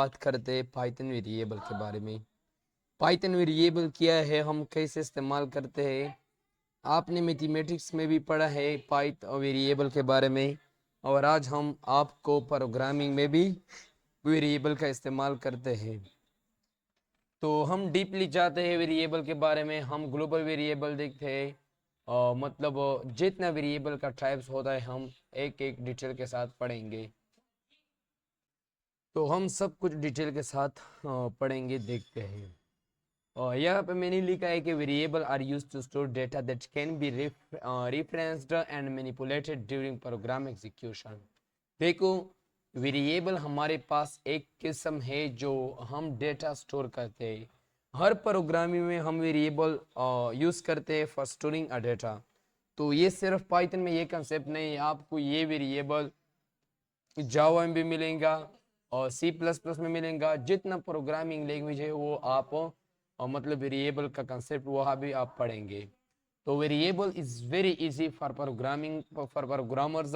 बात करते हैं पाइथन वेरिएबल के बारे में। पाइथन वेरिएबल क्या है, हम कैसे इस्तेमाल करते हैं। आपने मैथमेटिक्स में भी पढ़ा है पाइथन वेरिएबल के बारे में, और आज हम आपको प्रोग्रामिंग में भी वेरिएबल का इस्तेमाल करते हैं। तो हम डीपली जाते हैं वेरिएबल के बारे में। हम ग्लोबल वेरिएबल देखते हैं, और मतलब जितना वेरिएबल का टाइप्स होता है हम एक एक डिटेल के साथ पढ़ेंगे। तो हम सब कुछ डिटेल के साथ पढ़ेंगे, देखते हैं। और यहाँ पे मैंने लिखा है कि variable are used to store data that can be referenced and manipulated during program execution. देखो, वेरिएबल हमारे पास एक किस्म है जो हम डेटा स्टोर करते हैं। हर प्रोग्रामिंग में हम वेरिएबल यूज़ करते हैं फॉर स्टोरिंग अ डेटा। तो ये सिर्फ पाइथन में ये कंसेप्ट नहीं है, आपको ये वेरिएबल जावा में भी मिलेगा और C++ में मिलेगा। जितना प्रोग्रामिंग लैंग्वेज है वो आप मतलब वेरिएबल का कंसेप्ट वहाँ भी आप पढ़ेंगे। तो variable is very easy for programming, for programmers.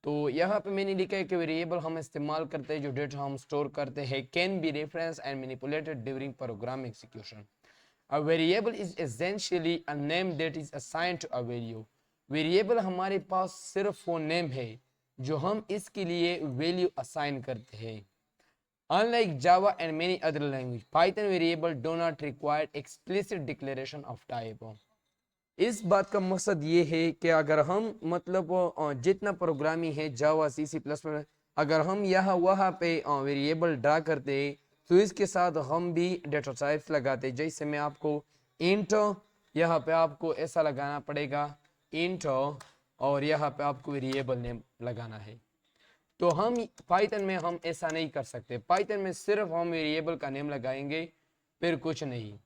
तो यहाँ पे मैंने लिखा है कि वेरिएबल हम इस्तेमाल करते हैं जो डेटा हम स्टोर करते हैं can be reference and manipulated during program execution. A variable is essentially a name that is assigned to a value. Variable हमारे पास सिर्फ वो नेम है जो हम इसके लिए वैल्यू असाइन करते हैं। Unlike Java and many other languages, Python variable do not require explicit declaration of type. इस बात का मकसद ये है कि अगर हम मतलब जितना प्रोग्रामिंग है जावा C++ में, अगर हम यहाँ वहाँ पे वेरिएबल ड्रा करते हैं तो इसके साथ हम भी डेटा टाइप्स लगाते हैं। जैसे मैं आपको इंट, यहाँ पे आपको ऐसा लगाना पड़ेगा इंट, और यहाँ पे आपको वेरिएबल नेम लगाना है। तो हम पाइथन में हम ऐसा नहीं कर सकते। पाइथन में सिर्फ हम वेरिएबल का नेम लगाएंगे, फिर कुछ नहीं।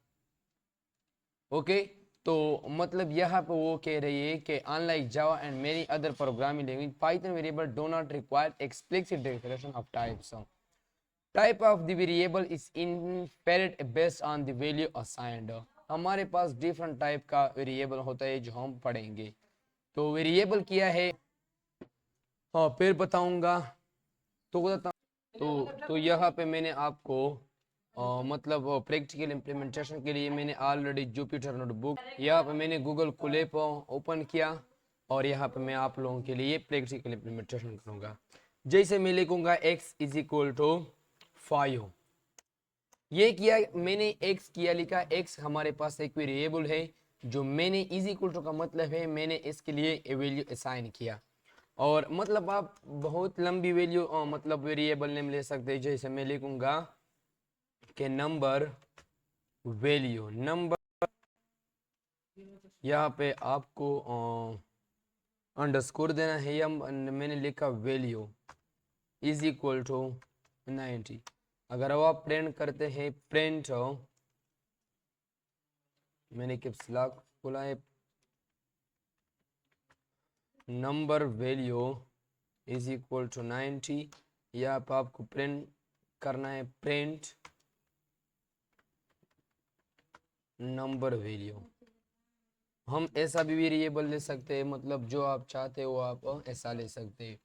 ओके, तो मतलब यहाँ पे वो कह रही है कि unlike Java and many other programming language, Python variable do not require explicit declaration of types. Type of the variable is inferent based on the value assigned. हमारे पास डिफरेंट टाइप का वेरिएबल होता है जो हम पढ़ेंगे। तो वेरिएबल क्या है, हाँ फिर बताऊंगा। तो बताता तो यहाँ पे मैंने आपको मतलब प्रैक्टिकल इम्प्लीमेंटेशन के लिए मैंने ऑलरेडी जुपिटर नोटबुक, यहाँ पे मैंने गूगल कोलैब ओपन किया, और यहाँ पे मैं आप लोगों के लिए प्रैक्टिकल इम्प्लीमेंटेशन करूँगा। जैसे मैं लिखूँगा x इज इक्वल टू 5, ये किया मैंने, x किया लिखा। x हमारे पास एक वेरिएबल है जो मैंने इज इक्वल टू का मतलब है मैंने इसके लिए वैल्यू असाइन किया। और मतलब आप बहुत लंबी वैल्यू मतलब वेरिएबल नेम ले सकते हैं। जैसे मैं लिखूंगा कि नंबर वैल्यू, नंबर, यहाँ पे आपको अंडरस्कोर देना है, या मैंने लिखा वैल्यू इज इक्वल टू 90। अगर आप प्रिंट करते हैं प्रिंट, मैंने कैप्स लॉक खोला है, number value is equal to 90, या आपको प्रिंट करना है प्रिंट नंबर वैल्यू। हम ऐसा भी वेरिएबल ले सकते हैं, मतलब जो आप चाहते हो आप ऐसा ले सकते हैं।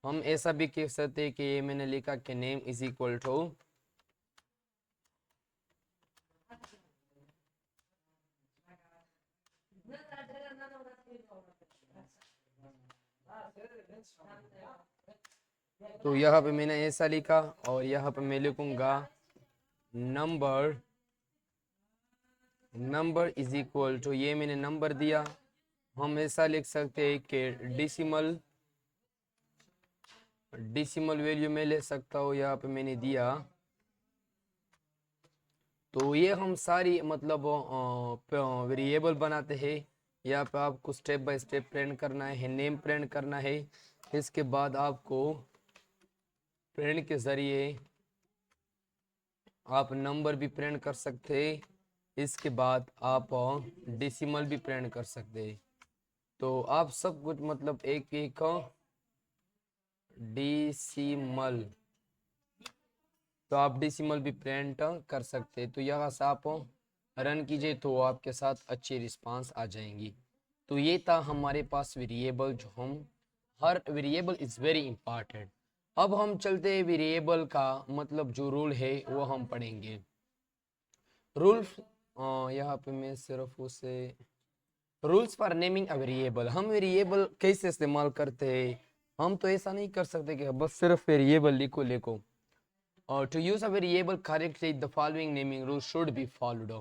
हम ऐसा भी कह सकते हैं कि ये मैंने लिखा कि नेम इज इक्वल टू तो यहाँ पे मैंने ऐसा लिखा, और यहाँ पे मैं लिखूंगा number, number is equal to, ये मैंने नंबर दिया। हम ऐसा लिख सकते हैं कि डेसिमल, डेसिमल वैल्यू में ले सकता हूँ, यहाँ पे मैंने दिया। तो ये हम सारी मतलब वेरिएबल बनाते हैं। यहाँ पे आपको स्टेप बाय स्टेप प्रिंट करना है, नेम प्रिंट करना है। इसके बाद आपको प्रिंट के जरिए आप नंबर भी प्रिंट कर सकते हैं। इसके बाद आप डेसिमल भी प्रिंट कर सकते हैं। तो आप सब कुछ मतलब एक एक डेसिमल, तो आप डेसिमल भी प्रिंट कर सकते हैं। तो यहाँ से आप रन कीजिए तो आपके साथ अच्छी रिस्पांस आ जाएंगी। तो ये था हमारे पास वेरिएबल, जो हम हर वेरिएबल इज़ वेरी इंपॉर्टेंट। अब हम चलते हैं वेरिएबल का मतलब जो रूल है वो हम पढ़ेंगे। रूल यहाँ पे मैं सिर्फ उसे rules for naming a variable, हम वेरिएबल कैसे इस्तेमाल करते हैं। हम तो ऐसा नहीं कर सकते कि बस सिर्फ वेरिएबल लिखो लिखो। और to use a variable correctly the following naming rule should be followed.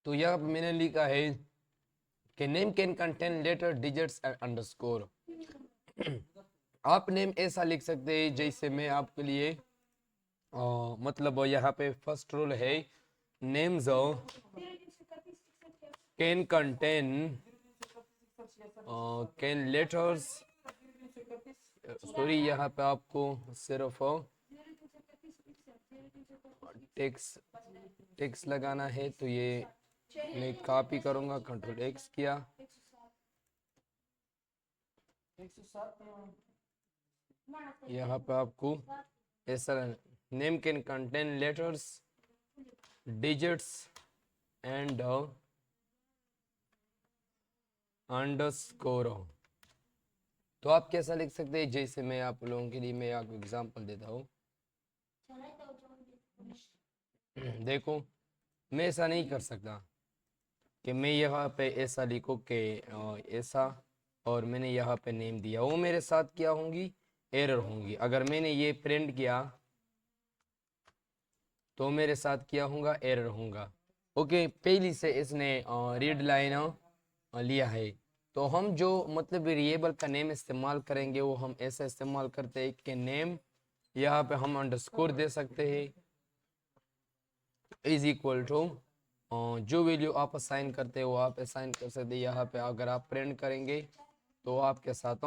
तो यहाँ पे मैंने लिखा है कि name can contain letter digits and underscore. आप नेम ऐसा लिख सकते हैं जैसे मैं आपके लिए मतलब यहाँ पे फर्स्ट रूल है names can contain can letters, sorry यहाँ पे आपको सिर्फ टेक्स्ट लगाना है, तो ये मैं कॉपी करूंगा, कंट्रोल एक्स किया। यहाँ पे आपको ऐसा name can contain letters digits and underscore. तो आप कैसा लिख सकते हैं जैसे मैं आप लोगों के लिए मैं आपको एग्जांपल देता हूँ। देखो मैं ऐसा नहीं कर सकता कि मैं यहाँ पे ऐसा लिखूँ कि ऐसा और मैंने यहाँ पे नेम दिया, वो मेरे साथ क्या होंगी, एरर होंगी। अगर मैंने ये प्रिंट किया तो मेरे साथ क्या होगा, एरर होगा। ओके, पहली से इसने रीड लाइन लिया है। तो हम जो मतलब वेरिएबल का नेम इस्तेमाल करेंगे वो हम ऐसा इस्तेमाल करते हैं कि नेम यहाँ पे हम अंडरस्कोर दे सकते हैं इज इक्वल टू जो वैल्यू आप असाइन करते हैं वो आप असाइन कर सकते हैं। यहाँ पे अगर आप प्रिंट करेंगे तो आपके साथ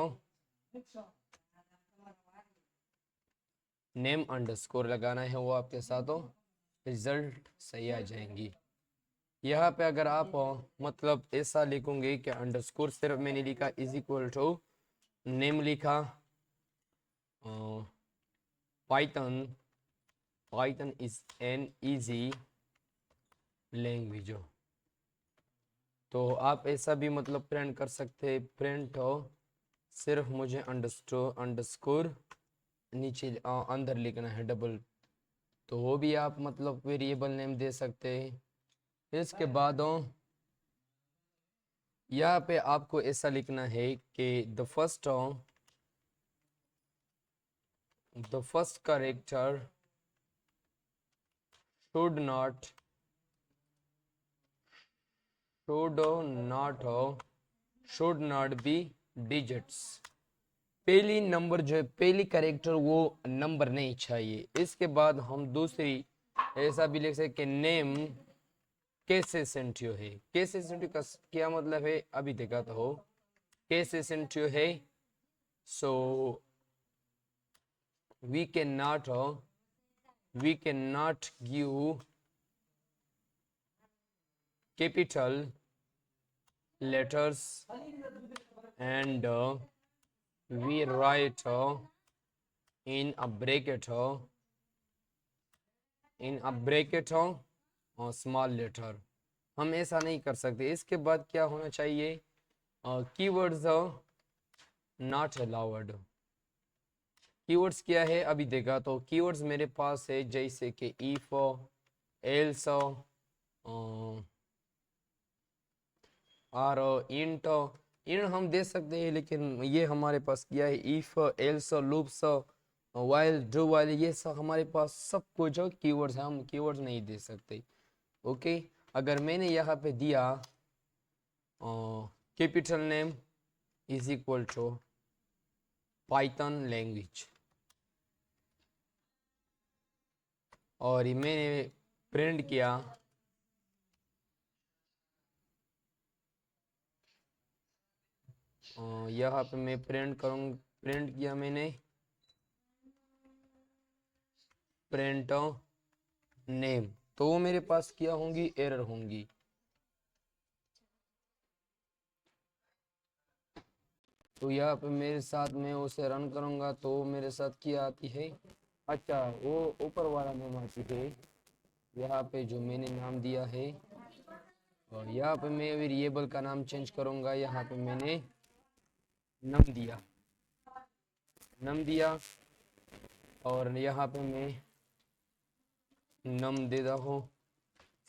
नेम अंडरस्कोर लगाना है, वो आपके साथ रिजल्ट सही आ जाएंगी। यहाँ पे अगर आप मतलब ऐसा लिखोगे कि अंडरस्कोर सिर्फ मैंने लिखा इज इक्वल टू नेम लिखा Python is an easy language, तो आप ऐसा भी मतलब प्रिंट कर सकते हैं। प्रिंट हो सिर्फ मुझे अंडरस्कोर नीचे अंदर लिखना है डबल, तो वो भी आप मतलब वेरिएबल नेम दे सकते हैं। इसके बाद यहाँ पे आपको ऐसा लिखना है कि the first character should not be digits। पहली नंबर जो है, पहली कैरेक्टर वो नंबर नहीं चाहिए। इसके बाद हम दूसरी ऐसा भी लिख सकते नेम कैसे सेंटियो है। कैसे सेंटियो का क्या मतलब है अभी देखा तो हो। कैसे सेंटियो है सो we cannot give capital letters and we write in a bracket और स्मॉल लेटर। हम ऐसा नहीं कर सकते। इसके बाद क्या होना चाहिए, कीवर्ड्स नॉट अलाउड। कीवर्ड्स क्या है अभी देखा तो कीवर्ड्स मेरे पास है जैसे कि इफ एल्स और इंट। इन हम दे सकते हैं लेकिन ये हमारे पास क्या है, if else loops while do while, ये सब हमारे पास सब कुछ कीवर्ड्स है, हम कीवर्ड्स नहीं दे सकते। ओके, अगर मैंने यहाँ पे दिया capital name is equal to Python language और ये मैंने प्रिंट किया यहाँ पे मैं प्रिंट करूँगा, प्रिंट किया मैंने प्रिंट नेम, तो वो मेरे पास क्या होंगी, एरर होंगी। तो यहाँ पे मेरे साथ में उसे रन करूँगा तो मेरे साथ क्या आती है, अच्छा वो ऊपर वाला नेम आती है यहाँ पे जो मैंने नाम दिया है। और यहाँ पे मैं वेरिएबल का नाम चेंज करूँगा, यहाँ पे मैंने नाम दिया नम दिया और यहाँ पे मैं नम दे रहा हूँ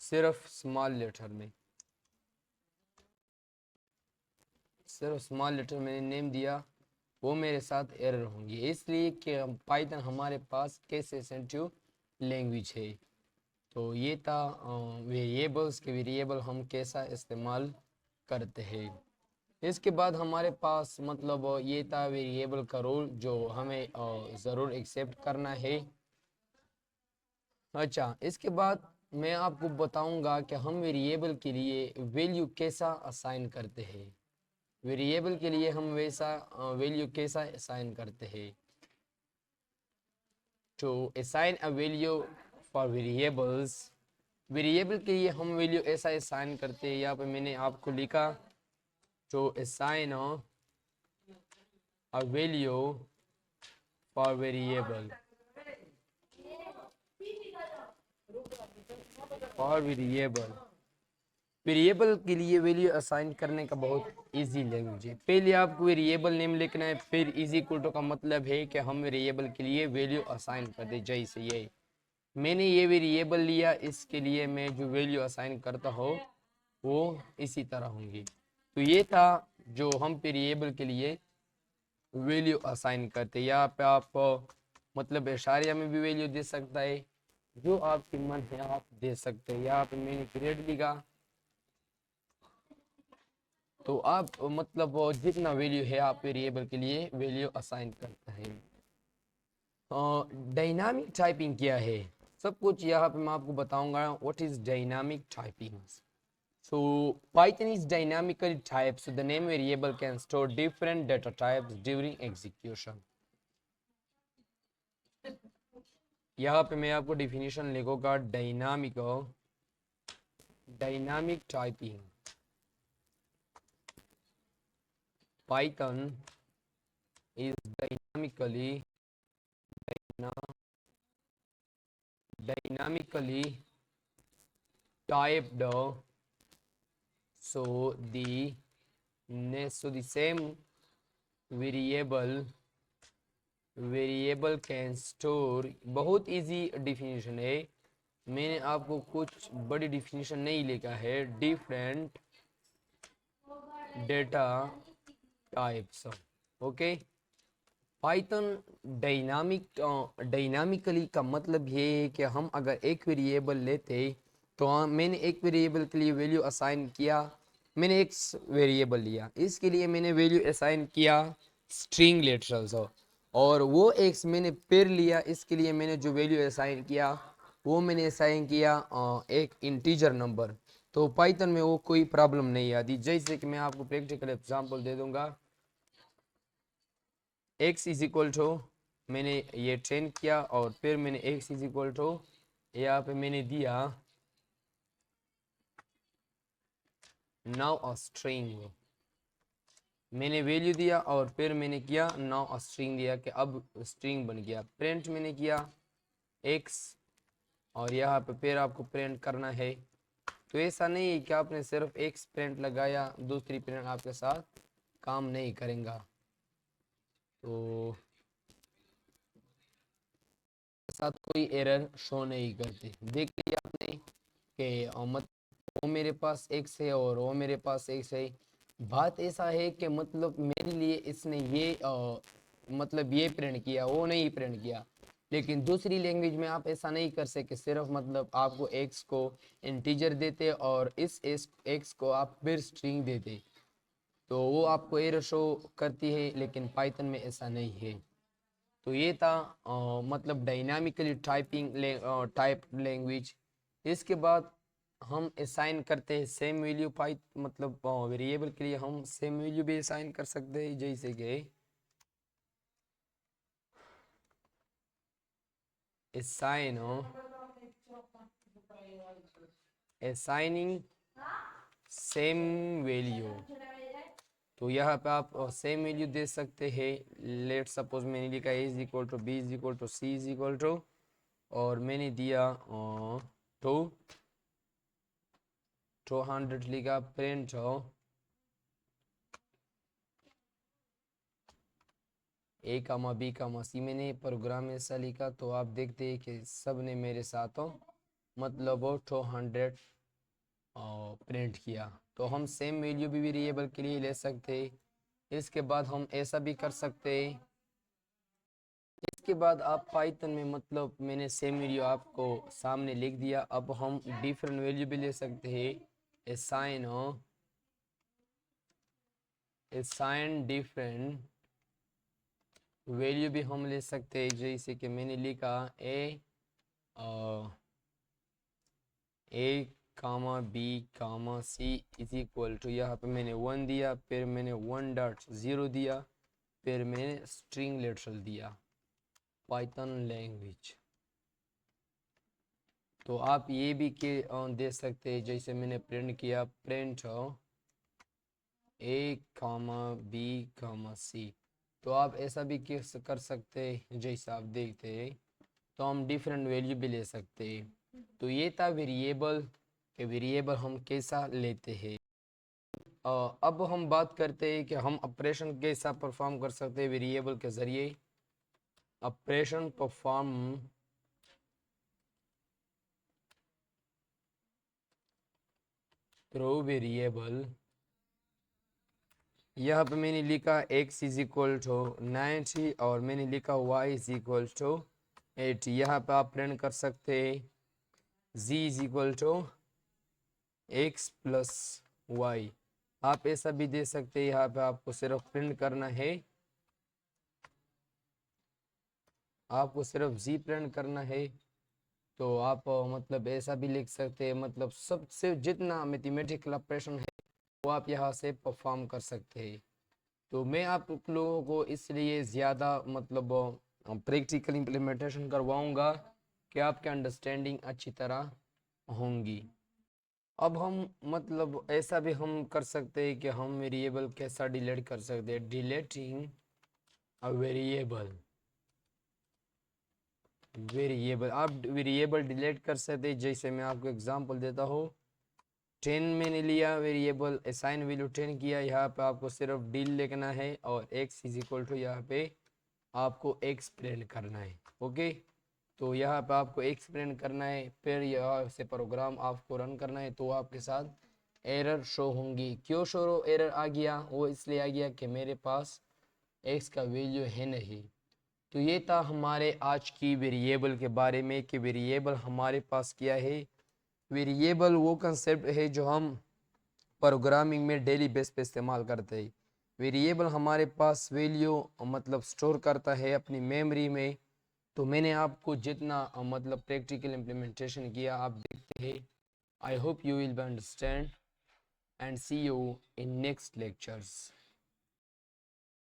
सिर्फ स्मॉल लेटर में, सिर्फ स्मॉल लेटर मैंने नेम दिया, वो मेरे साथ एरर होंगी, इसलिए कि पाइथन हमारे पास केस सेंसिटिव लैंग्वेज है। तो ये था वेरिएबल्स के वेरिएबल हम कैसा इस्तेमाल करते हैं। इसके बाद हमारे पास मतलब ये था वेरिएबल का रोल जो हमें ज़रूर एक्सेप्ट करना है। अच्छा, इसके बाद मैं आपको बताऊंगा कि हम वेरिएबल के लिए वैल्यू कैसा असाइन करते हैं, वेरिएबल के लिए हम वैसा वैल्यू कैसा असाइन करते हैं। To assign a value for variables, variable के लिए हम वैल्यू ऐसा असाइन करते हैं, यहाँ पे मैंने आपको लिखा to assign a value for variable, for variable, variable के लिए वैल्यू असाइन करने का बहुत इजी लैंग्वेज है। पहले आपको वेरिएबल नेम लिखना है, फिर इज इक्वल टू का मतलब है कि हम वेरिएबल के लिए वैल्यू असाइन कर दे। जैसे ये मैंने ये वेरिएबल लिया, इसके लिए मैं जो वैल्यू असाइन करता हूँ वो इसी तरह होंगी। तो ये था जो हम वेरिएबल के लिए वैल्यू असाइन करते हैं। यहाँ पे आप मतलब इशारिया में भी वैल्यू दे सकता है, जो आपकी मन है आप दे सकते हैं। यहाँ पे मैंने ग्रेड लिखा, तो आप मतलब जितना वैल्यू है आप वेरिएबल के लिए वैल्यू असाइन करते हैं। डायनामिक टाइपिंग क्या है, सब कुछ यहाँ पे मैं आपको बताऊंगा। What is dynamic typing? So Python is dynamically typed, so the name variable can store different data types during execution. यहाँ पे मैं आपको डिफिनीशन लिखूंगा, dynamic typing, Python is dynamically typed, so the same variable can store, बहुत easy definition है, मैंने आपको कुछ बड़ी डिफिनीशन नहीं लिखा है, different data types. Okay, Python dynamically का मतलब ये है कि हम अगर एक वेरिएबल लेते तो मैंने एक वेरिएबल के लिए वैल्यू असाइन किया, मैंने एक वेरिएबल लिया, इसके लिए मैंने वैल्यू असाइन किया स्ट्रिंग लिटरल्स, और वो एक मैंने पेयर लिया, इसके लिए मैंने जो वैल्यू असाइन किया वो मैंने असाइन किया एक इंटीजर नंबर। तो पाइथन में वो कोई प्रॉब्लम नहीं आती। जैसे कि मैं आपको प्रैक्टिकल एग्जांपल दे दूंगा, x इज इक्वल टू, मैंने ये ट्रेन किया और फिर मैंने x इज इक्वल टू यहाँ पे मैंने दिया नाउ अ स्ट्रिंग, मैंने वैल्यू दिया और फिर मैंने किया नाउ अ स्ट्रिंग दिया कि अब स्ट्रिंग बन गया। प्रिंट मैंने किया x और यहाँ पे फिर आपको प्रिंट करना है। तो ऐसा नहीं है कि आपने सिर्फ एक प्रिंट लगाया दूसरी प्रिंट आपके साथ काम नहीं करेगा। तो साथ कोई एरर शो नहीं करती। देख लिया आपने कि वो मेरे पास x है और वो मेरे पास x है। बात ऐसा है कि मतलब मेरे लिए इसने ये मतलब ये प्रिंट किया, वो नहीं प्रिंट किया, लेकिन दूसरी लैंग्वेज में आप ऐसा नहीं कर सकते। सिर्फ मतलब आपको x को इंटीजर देते और इस x को आप फिर स्ट्रिंग देते, तो वो आपको एरर शो करती है, लेकिन पाइथन में ऐसा नहीं है। तो ये था मतलब डायनामिकली टाइप लैंग्वेज। इसके बाद हम असाइन करते हैं सेम वैल्यू पाई, मतलब वेरिएबल के लिए हम सेम वैल्यू भी असाइन कर सकते हैं। जैसे कि असाइनिंग सेम वैल्यू, तो यहाँ पे आप सेम वैल्यू दे सकते हैं। लेट सपोज मैंने लिखा a is equal to b is equal to c is equal to, और मैंने दिया 200 लिखा, प्रिंट हो ए कामा बी कामा सी। मैंने प्रोग्राम में ऐसा लिखा तो आप देखते हैं कि सब ने मेरे साथ मतलब 200 प्रिंट किया। तो हम सेम वैल्यू भी वेरिएबल के लिए ले सकते हैं। इसके बाद हम ऐसा भी कर सकते हैं। इसके बाद आप पाइथन में मतलब मैंने सेम वैल्यू आपको सामने लिख दिया। अब हम डिफरेंट वैल्यू भी ले सकते हैं। असाइन डिफरेंट वैल्यू भी हम ले सकते हैं। जैसे कि मैंने लिखा A comma B comma C is equal to, यहाँ पे मैंने 1 दिया, फिर मैंने 1.0 दिया, फिर मैंने स्ट्रिंग लिटरल दिया पाइथन लैंग्वेज। तो आप ये भी के दे सकते हैं। जैसे मैंने प्रिंट किया, प्रिंट ए कामा बी कामा सी। तो आप ऐसा भी कर सकते हैं जैसा आप देखते हैं। तो हम डिफरेंट वैल्यू भी ले सकते हैं। तो ये था वेरिएबल के वेरिएबल हम कैसा लेते हैं। अब हम बात करते हैं कि हम ऑपरेशन कैसा परफॉर्म कर सकते हैं वेरिएबल के ज़रिए। Operation perform through variable. यहाँ पे मैंने लिखा x इज इक्वल टू 90 और मैंने लिखा y इज इक्वल टू 80। यहाँ पे आप प्रिंट कर सकते हैं z is equal to x plus y। आप ऐसा भी दे सकते हैं। यहाँ पे आपको सिर्फ प्रिंट करना है, आपको सिर्फ z प्रिंट करना है। तो आप मतलब ऐसा भी लिख सकते हैं। मतलब सबसे जितना मैथमेटिकल ऑपरेशन है वो आप यहाँ से परफॉर्म कर सकते हैं। तो मैं आप लोगों को इसलिए ज़्यादा मतलब प्रैक्टिकल इम्प्लीमेंटेशन करवाऊंगा कि आपके अंडरस्टैंडिंग अच्छी तरह होंगी। अब हम मतलब ऐसा भी हम कर सकते हैं कि हम वेरिएबल कैसा डिलीट कर सकते हैं। डिलीटिंग अ वेरिएबल आप वेरिएबल डिलीट कर सकते हैं। जैसे मैं आपको एग्जांपल देता हूँ। 10 मैंने लिया वेरिएबल, असाइन वैल्यू 10 किया। यहाँ पे आपको सिर्फ डील लिखना है और x इज इक्वल टू यहाँ पे आपको x प्रिंट करना है। ओके, तो यहाँ पे आपको x प्रिंट करना है, फिर यहाँ से प्रोग्राम आपको रन करना है। तो आपके साथ एरर शो होंगी। क्यों शो एरर आ गया? वो इसलिए आ गया कि मेरे पास x का वैल्यू है नहीं। तो ये था हमारे आज की वेरिएबल के बारे में कि वेरिएबल हमारे पास क्या है। वेरिएबल वो कंसेप्ट है जो हम प्रोग्रामिंग में डेली बेस पे इस्तेमाल करते हैं। वेरिएबल हमारे पास वैल्यू मतलब स्टोर करता है अपनी मेमोरी में। तो मैंने आपको जितना मतलब प्रैक्टिकल इम्प्लीमेंटेशन किया आप देखते हैं। I hope you will understand and see you in next lectures.